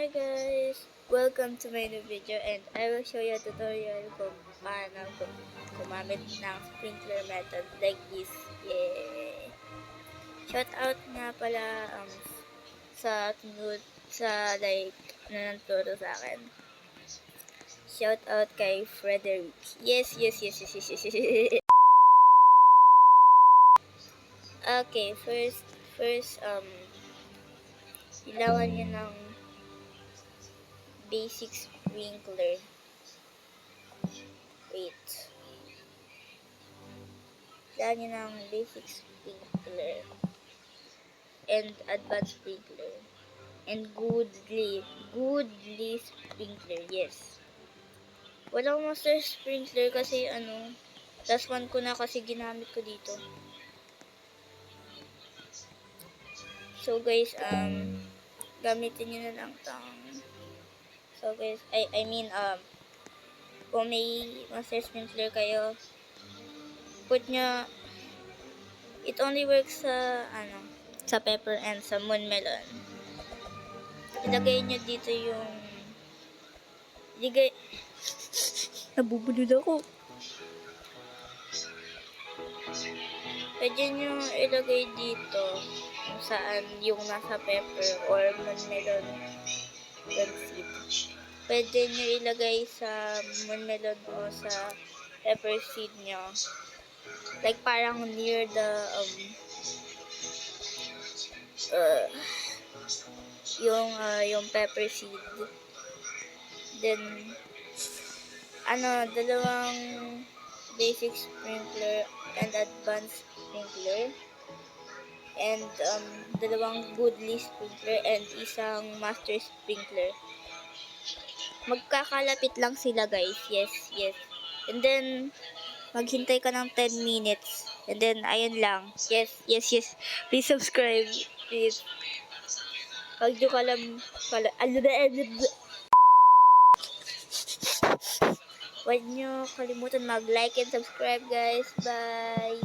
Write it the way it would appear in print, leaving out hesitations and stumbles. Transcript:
Hi guys! Welcome to my new video and I will show you a tutorial kung paano gumamit ng sprinkler method like this. Yay! Shout out nga pala sa nagturo sa akin. Shout out kay Frederick. Yes. Okay, first kailangan nyo ng basic sprinkler. Wait. Kailangan nyo ng basic sprinkler and advanced sprinkler and goodly sprinkler. Yes. Walang master sprinkler kasi last one ko na kasi ginamit ko dito. So guys, gamitin nyo na lang tong. So guys, I mean kung may master sprinkler kayo, put nyo, it only works sa pepper and sa moon melon. Ilagay nyo dito nabubulol ako. Pwede nyo ilagay dito kung saan yung nasa pepper or moon melon seed. Pwede nyo ilagay sa moon melon o sa pepper seed nyo. Like parang near the yung pepper seed. Then dalawang basic sprinkler and advanced sprinkler and dalawang goodly sprinkler and isang master sprinkler. Magkakalapit lang sila guys. Yes. And then maghintay ka ng 10 minutes. And then ayun lang. Yes. Please subscribe. Please. Huwag nyo huwag nyo kalimutan mag-like and subscribe guys. Bye.